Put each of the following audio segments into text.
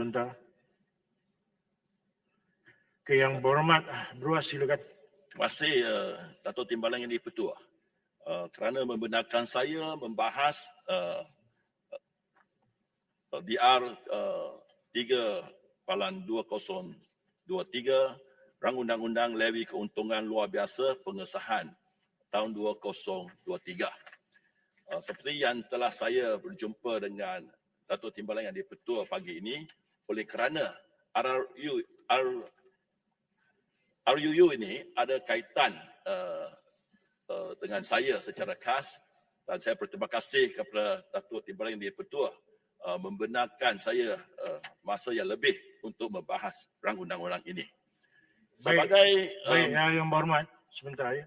sebentar. Okay, Yang Berhormat Bruas, silakan. Terima kasih Dato' Timbalan Yang di-Pertua kerana membenarkan saya membahas DR 3/2023 Rang Undang-Undang Levy Keuntungan Luar Biasa Pengesahan tahun 2023. Seperti yang telah saya berjumpa dengan Dato' Timbalan Yang di-Pertua pagi ini, oleh kerana RUU ini ada kaitan dengan saya secara khas, dan saya berterima kasih kepada Dato' Timbalan Yang di-Pertua membenarkan saya masa yang lebih untuk membahas rang undang-undang ini. Sebagai baik, Yang Berhormat, sebentar ya.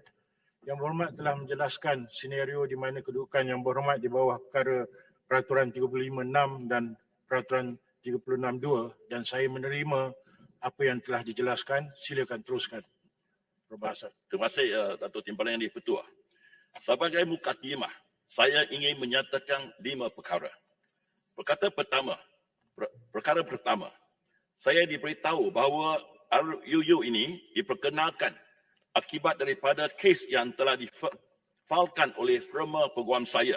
Yang Berhormat telah menjelaskan senario di mana kedudukan Yang Berhormat di bawah perkara Peraturan 35(6) dan Peraturan 36(2) dan saya menerima apa yang telah dijelaskan. Silakan teruskan perbahasan. Terima kasih Dato' Timbalan Yang di-Pertua. Sebagai mukadimah, saya ingin menyatakan 5 perkara. Perkara pertama, saya diberitahu bahawa RUU ini diperkenalkan akibat daripada kes yang telah difailkan oleh firma peguam saya,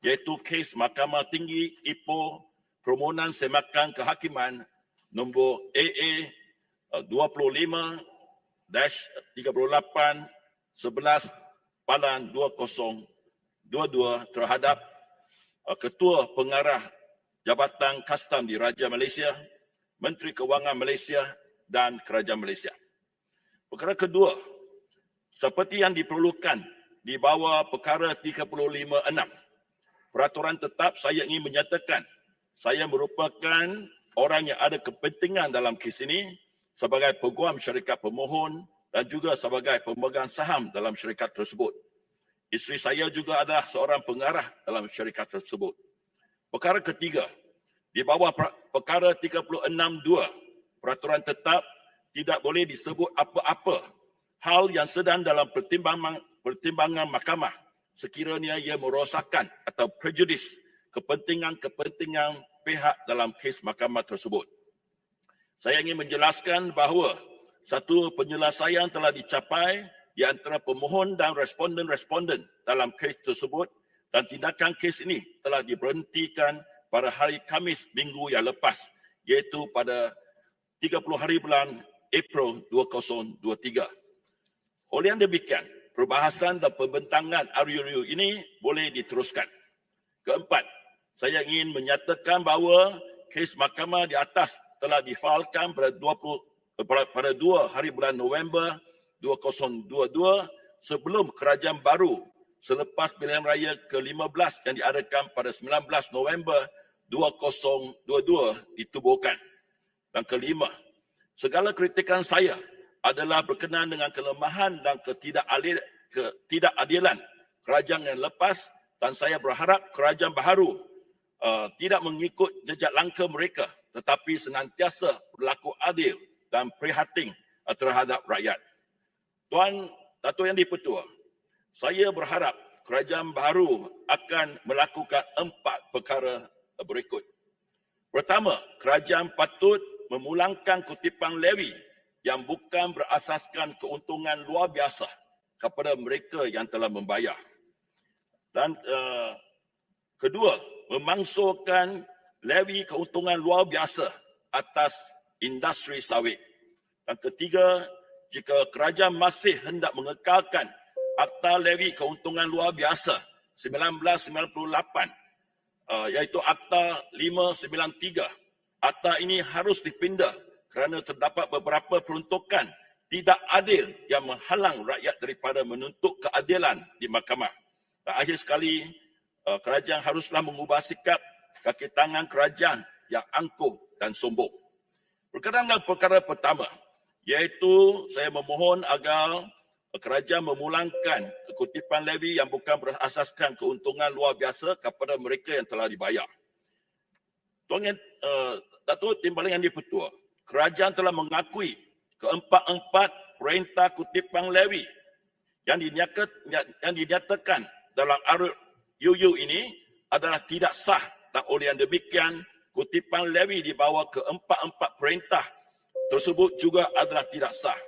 iaitu kes Mahkamah Tinggi Ipoh Permohonan Semakan Kehakiman nombor AA 25-38/11/2022 terhadap Ketua Pengarah Jabatan Kastam di Raja Malaysia, Menteri Kewangan Malaysia dan Kerajaan Malaysia. Perkara kedua, seperti yang diperlukan di bawah perkara 35(6), peraturan tetap, saya ingin menyatakan saya merupakan orang yang ada kepentingan dalam kes ini sebagai peguam syarikat pemohon dan juga sebagai pemegang saham dalam syarikat tersebut. Isteri saya juga adalah seorang pengarah dalam syarikat tersebut. Perkara ketiga, di bawah perkara 36(2), peraturan tetap tidak boleh disebut apa-apa hal yang sedang dalam pertimbangan mahkamah sekiranya ia merosakkan atau prejudis kepentingan pihak dalam kes mahkamah tersebut. Saya ingin menjelaskan bahawa satu penyelesaian telah dicapai di antara pemohon dan responden dalam kes tersebut dan tindakan kes ini telah diberhentikan pada hari Khamis minggu yang lepas, iaitu pada 30 hari bulan April 2023. Oleh yang demikian, perbahasan dan pembentangan RUU ini boleh diteruskan. Keempat, saya ingin menyatakan bahawa kes mahkamah di atas telah difailkan pada 2 hari bulan November 2022 sebelum kerajaan baru selepas pilihan raya ke-15 yang diadakan pada 19 November 2022 ditubuhkan. Dan kelima, segala kritikan saya adalah berkenaan dengan kelemahan dan ketidakadilan kerajaan yang lepas dan saya berharap kerajaan baharu tidak mengikut jejak langkah mereka tetapi senantiasa berlaku adil dan prihatin terhadap rakyat. Tuan Dato' Yang di-Pertua, saya berharap kerajaan baharu akan melakukan 4 perkara berikut. Pertama, kerajaan patut memulangkan kutipan levy yang bukan berasaskan keuntungan luar biasa kepada mereka yang telah membayar. Dan kedua, memangsurkan levy keuntungan luar biasa atas industri sawit. Dan ketiga, jika kerajaan masih hendak mengekalkan Akta Levy Keuntungan Luar Biasa 1998, iaitu Akta 593, akta ini harus dipindah kerana terdapat beberapa peruntukan tidak adil yang menghalang rakyat daripada menuntut keadilan di mahkamah. Dan akhir sekali, kerajaan haruslah mengubah sikap kaki tangan kerajaan yang angkuh dan sombong. Berkenaan dengan perkara pertama, iaitu saya memohon agar kerajaan memulangkan kutipan levy yang bukan berasaskan keuntungan luar biasa kepada mereka yang telah dibayar. Tuan Dato' Timbalan Yang di-Pertua, kerajaan telah mengakui keempat-empat perintah kutipan levy yang dinyatakan dalam RUU ini adalah tidak sah dan oleh yang demikian kutipan levy di bawah keempat-empat perintah tersebut juga adalah tidak sah.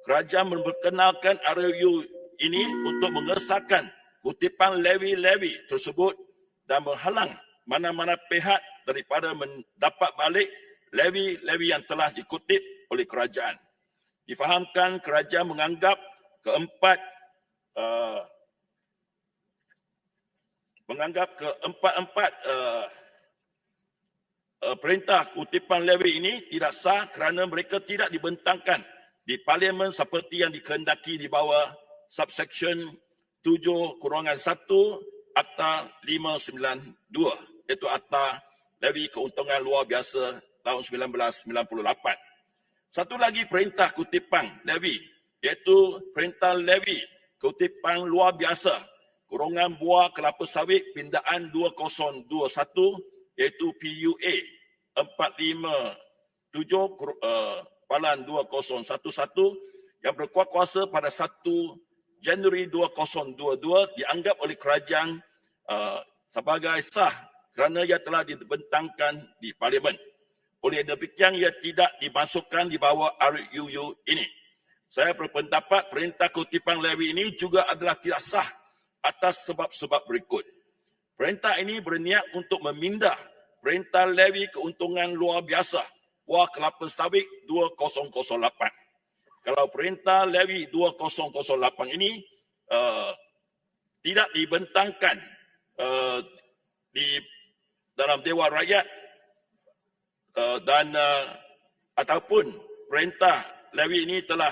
Kerajaan memperkenalkan RUU ini untuk mengesahkan kutipan levy-levy tersebut dan menghalang mana-mana pihak daripada mendapat balik levy-levy yang telah dikutip oleh kerajaan. Difahamkan kerajaan menganggap keempat-empat perintah kutipan levy ini tidak sah kerana mereka tidak dibentangkan di Parlimen seperti yang dikehendaki di bawah subsection 7-1 Akta 592, iaitu Akta Levy Keuntungan Luar Biasa tahun 1998. Satu lagi perintah kutipan levy, iaitu perintah levy kutipan luar biasa kurungan buah kelapa sawit pindaan 2021, iaitu PUA 457/2011 yang berkuat kuasa pada 1 Januari 2022 dianggap oleh kerajaan sebagai sah kerana ia telah dibentangkan di Parlimen. Oleh demikian, ia tidak dimasukkan di bawah RUU ini. Saya berpendapat perintah kutipan levy ini juga adalah tidak sah atas sebab-sebab berikut. Perintah ini berniat untuk memindah perintah levy keuntungan luar biasa buah kelapa sawit 2008. Kalau perintah levy 2008 ini tidak dibentangkan di dalam Dewan Rakyat dan ataupun perintah levy ini telah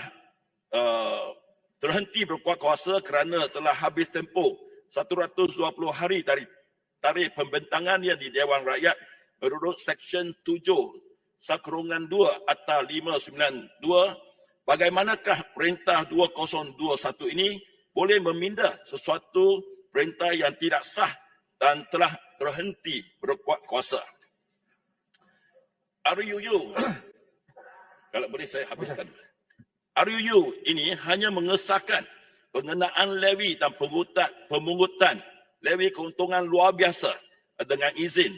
terhenti berkuat kuasa kerana telah habis tempoh 120 hari dari tarikh pembentangannya di Dewan Rakyat menurut Seksyen 7/2 Akta 592, bagaimanakah perintah 2021 ini boleh memindah sesuatu perintah yang tidak sah dan telah terhenti berkuat kuasa. RUU, kalau boleh saya habiskan. RUU ini hanya mengesahkan pengenaan levy dan pemungutan levy keuntungan luar biasa dengan izin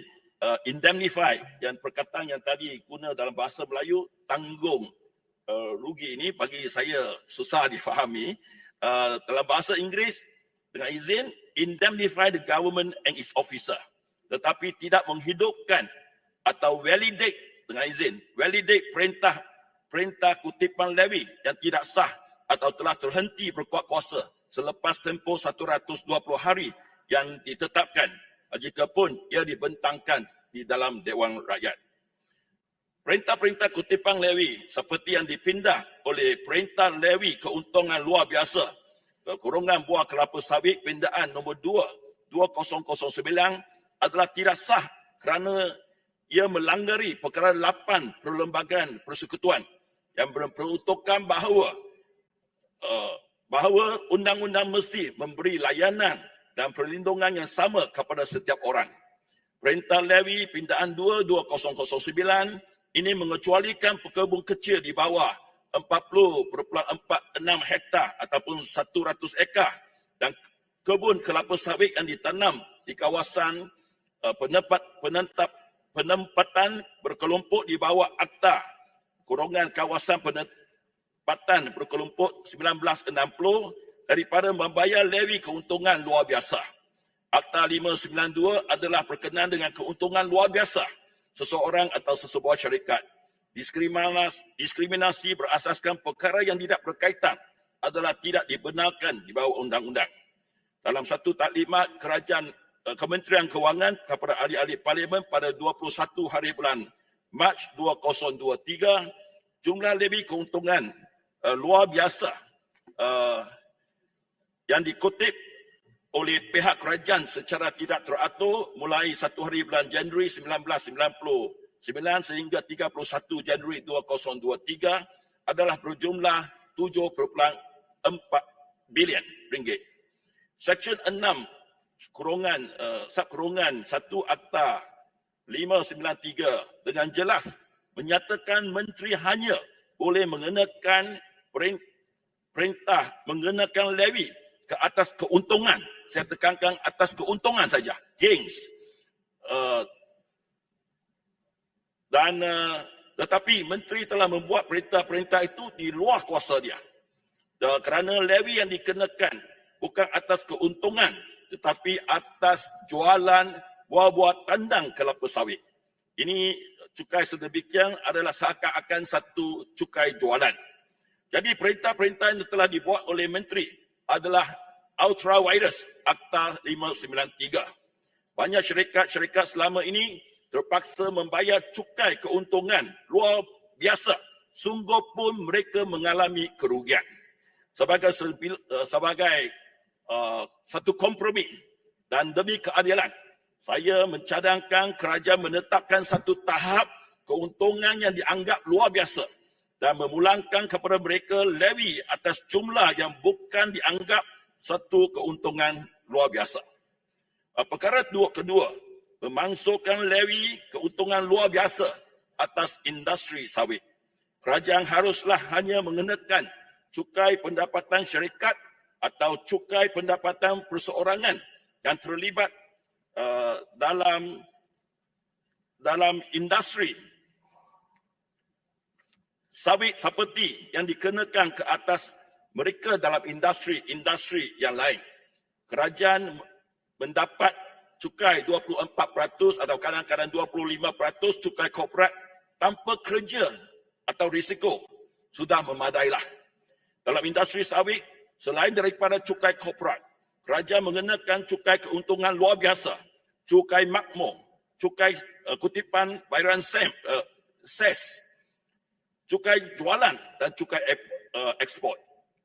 indemnify, yang perkataan yang tadi guna dalam bahasa Melayu tanggung rugi ini bagi saya susah difahami. Dalam bahasa Inggeris dengan izin indemnify the government and its officer, tetapi tidak menghidupkan atau validate dengan izin validate perintah kutipan levy yang tidak sah atau telah terhenti berkuat kuasa selepas tempoh 120 hari yang ditetapkan jikapun ia dibentangkan di dalam Dewan Rakyat. Perintah-perintah kutipan levy seperti yang dipindah oleh perintah levy keuntungan luar biasa kurungan buah kelapa sawit pindaan nombor 2/2009 adalah tidak sah kerana ia melanggari perkara 8 Perlembagaan Persekutuan yang berperuntukan bahawa undang-undang mesti memberi layanan dan perlindungan yang sama kepada setiap orang. Perintah levy pindaan 2/2009 ini mengecualikan pekebun kecil di bawah 40.46 hektar ataupun 100 ekar dan kebun kelapa sawit yang ditanam di kawasan penempatan berkelompok di bawah Akta kurungan kawasan penempatan berkelompok 1960 daripada membayar levy keuntungan luar biasa. Akta 592 adalah berkenaan dengan keuntungan luar biasa seseorang atau sesebuah syarikat. Diskriminasi berasaskan perkara yang tidak berkaitan adalah tidak dibenarkan di bawah undang-undang. Dalam satu taklimat Kementerian Kewangan kepada ahli-ahli Parlimen pada 21 hari bulan Mac 2023, jumlah levy keuntungan luar biasa yang dikutip oleh pihak kerajaan secara tidak teratur mulai 1 hari bulan Januari 1999 sehingga 31 Januari 2023 adalah berjumlah 7.4 bilion ringgit. Seksyen 6 subkurungan 1 Akta 593 dengan jelas menyatakan menteri hanya boleh mengenakan perintah mengenakan levy ke atas keuntungan. Saya tekankan atas keuntungan saja, gains, Tetapi menteri telah membuat perintah-perintah itu di luar kuasa dia. Kerana levy yang dikenakan bukan atas keuntungan tetapi atas jualan buah-buah tandang kelapa sawit. Ini cukai sedemikian adalah seakan-akan satu cukai jualan. Jadi perintah-perintah yang telah dibuat oleh menteri adalah ultra virus Akta 593. Banyak syarikat-syarikat selama ini terpaksa membayar cukai keuntungan luar biasa, sungguh pun mereka mengalami kerugian. Sebagai satu kompromi dan demi keadilan, saya mencadangkan kerajaan menetapkan satu tahap keuntungan yang dianggap luar biasa dan memulangkan kepada mereka levy atas jumlah yang bukan dianggap satu keuntungan luar biasa. Perkara kedua, memasukkan levy keuntungan luar biasa atas industri sawit. Kerajaan haruslah hanya mengenakan cukai pendapatan syarikat atau cukai pendapatan perseorangan yang terlibat dalam industri sawit seperti yang dikenakan ke atas mereka dalam industri yang lain. Kerajaan mendapat cukai 24% atau kadang-kadang 25% cukai korporat tanpa kerja atau risiko sudah memadailah. Dalam industri sawit, selain daripada cukai korporat, kerajaan mengenakan cukai keuntungan luar biasa, cukai makmur, cukai kutipan bayaran ses, cukai jualan dan cukai ekspor.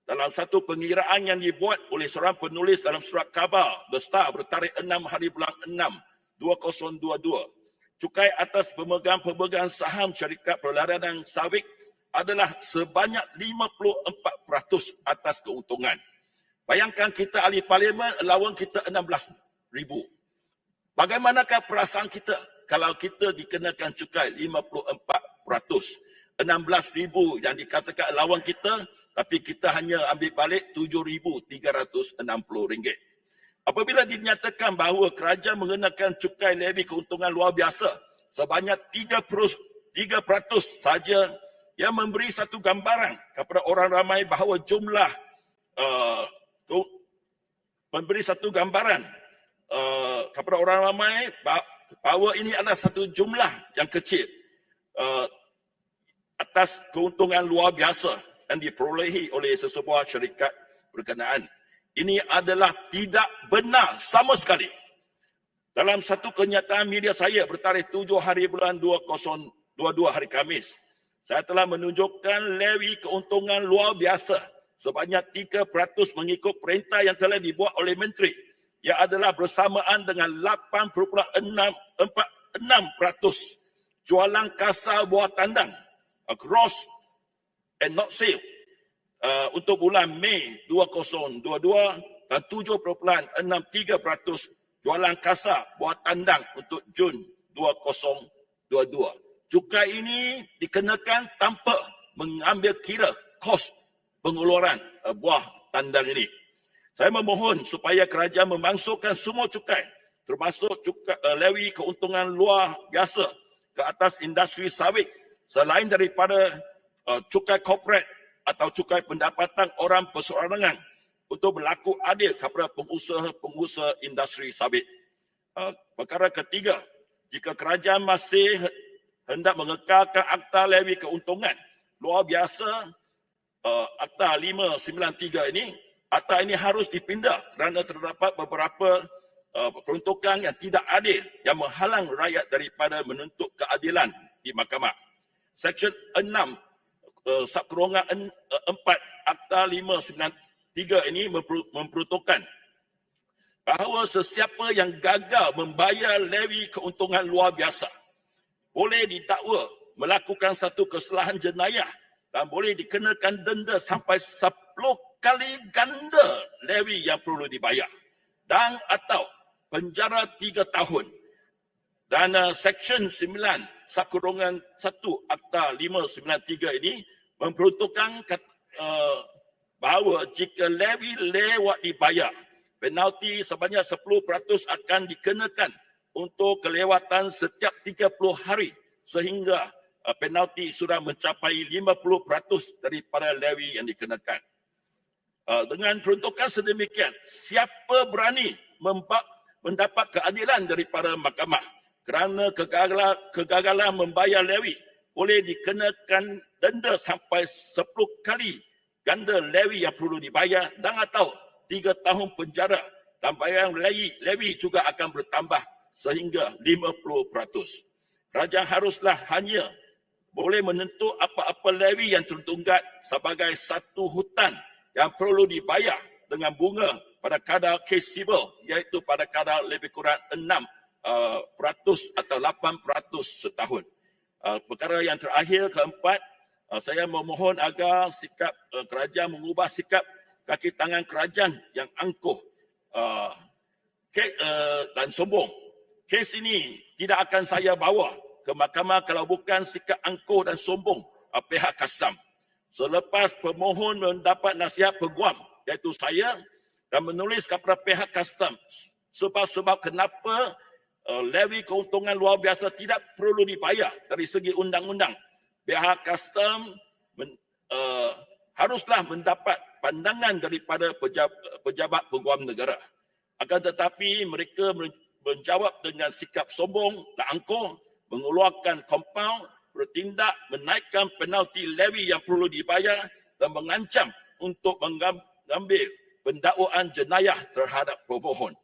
Dalam satu pengiraan yang dibuat oleh seorang penulis dalam surat khabar The Star bertarikh 6 hari bulan 6, 2022, cukai atas pemegang saham syarikat perladanan sawit adalah sebanyak 54% atas keuntungan. Bayangkan kita ahli parlimen, allowance kita 16,000. Bagaimanakah perasaan kita kalau kita dikenakan cukai 54%? 16,000 yang dikatakan allowance kita, tapi kita hanya ambil balik RM7,360. Apabila dinyatakan bahawa kerajaan mengenakan cukai levy keuntungan luar biasa sebanyak 3% saja, yang memberi satu gambaran kepada orang ramai bahawa kepada orang ramai bahawa ini adalah satu jumlah yang kecil atas keuntungan luar biasa yang diperolehi oleh sesebuah syarikat berkenaan. Ini adalah tidak benar sama sekali. Dalam satu kenyataan media saya bertarikh 7 hari bulan 2022 hari Khamis, saya telah menunjukkan levy keuntungan luar biasa sebanyak 3% mengikut perintah yang telah dibuat oleh menteri, yang adalah bersamaan dengan 8.46% jualan kasar buah tandang gross and not sale untuk bulan Mei 2022 dan 7.63% jualan kasar buah tandang untuk Jun 2022. Cukai ini dikenakan tanpa mengambil kira kos pengeluaran buah tandang ini. Saya memohon supaya kerajaan memasukkan semua cukai, termasuk cukai levy keuntungan luar biasa ke atas industri sawit selain daripada cukai korporat atau cukai pendapatan orang perseorangan untuk berlaku adil kepada pengusaha-pengusaha industri sawit. Perkara ketiga, jika kerajaan masih hendak mengekalkan akta levy keuntungan luar biasa Akta 593 ini, akta ini harus dipindah kerana terdapat beberapa peruntukan yang tidak adil yang menghalang rakyat daripada menuntut keadilan di mahkamah. Seksyen 6 subkurungan 4 Akta 593 ini memperuntukkan bahawa sesiapa yang gagal membayar levy keuntungan luar biasa boleh didakwa melakukan satu kesalahan jenayah dan boleh dikenakan denda sampai 10 kali ganda levy yang perlu dibayar dan atau penjara 3 tahun. Dan Seksyen 9 subkurungan 1 Akta 593 ini memperuntukkan bahawa jika levy lewat dibayar, penalti sebanyak 10% akan dikenakan untuk kelewatan setiap 30 hari sehingga penalti sudah mencapai 50% daripada levy yang dikenakan. Dengan peruntukan sedemikian, siapa berani mendapat keadilan daripada mahkamah kerana kegagalan membayar levy boleh dikenakan denda sampai 10 kali ganda levy yang perlu dibayar dan atau 3 tahun penjara, dan bayaran levy juga akan bertambah sehingga 50%. Kerajaan haruslah hanya boleh menentu apa-apa levy yang tertunggat sebagai satu hutang yang perlu dibayar dengan bunga pada kadar kes sivil, iaitu pada kadar lebih kurang 6% atau 8% setahun. Perkara yang terakhir, keempat, saya memohon agar sikap kerajaan mengubah sikap kaki tangan kerajaan yang angkuh dan sombong. Kes ini tidak akan saya bawa ke mahkamah kalau bukan sikap angkuh dan sombong pihak Kastam. Selepas pemohon mendapat nasihat peguam, iaitu saya, dan menulis kepada pihak Kastam sebab-sebab kenapa levy keuntungan luar biasa tidak perlu dibayar dari segi undang-undang, pihak Kastam haruslah mendapat pandangan daripada pejabat peguam negara. Akan tetapi mereka menjawab dengan sikap sombong dan angkuh, mengeluarkan kompaun, bertindak menaikkan penalti levy yang perlu dibayar dan mengancam untuk mengambil pendakwaan jenayah terhadap pemohon.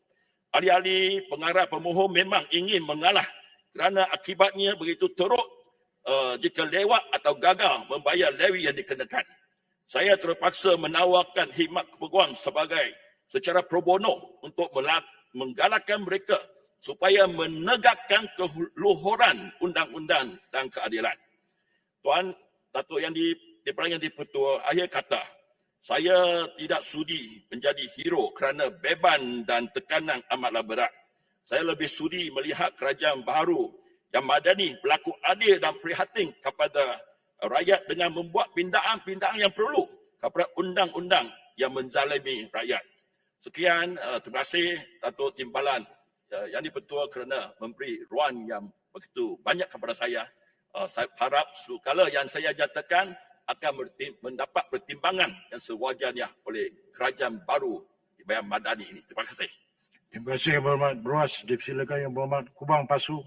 Alih-alih pengarah pemohon memang ingin mengalah kerana akibatnya begitu teruk jika lewat atau gagal membayar levy yang dikenakan. Saya terpaksa menawarkan khidmat peguam secara pro bono untuk menggalakkan mereka supaya menegakkan keluhuran undang-undang dan keadilan. Tuan Datuk Yang di-Pertua akhir kata, saya tidak sudi menjadi hero kerana beban dan tekanan amatlah berat. Saya lebih sudi melihat kerajaan baru yang madani berlaku adil dan prihatin kepada rakyat dengan membuat pindaan-pindaan yang perlu kepada undang-undang yang menzalimi rakyat. Sekian, terima kasih Datuk Timbalan Yang di-Pertua kerana memberi ruang yang begitu banyak kepada saya. Saya harap segala yang saya nyatakan akan mendapat pertimbangan yang sewajarnya oleh kerajaan baru Bayan Madani ini. Terima kasih. Terima kasih Yang Berhormat Beruas. Dipersilakan Yang Berhormat Kubang Pasu.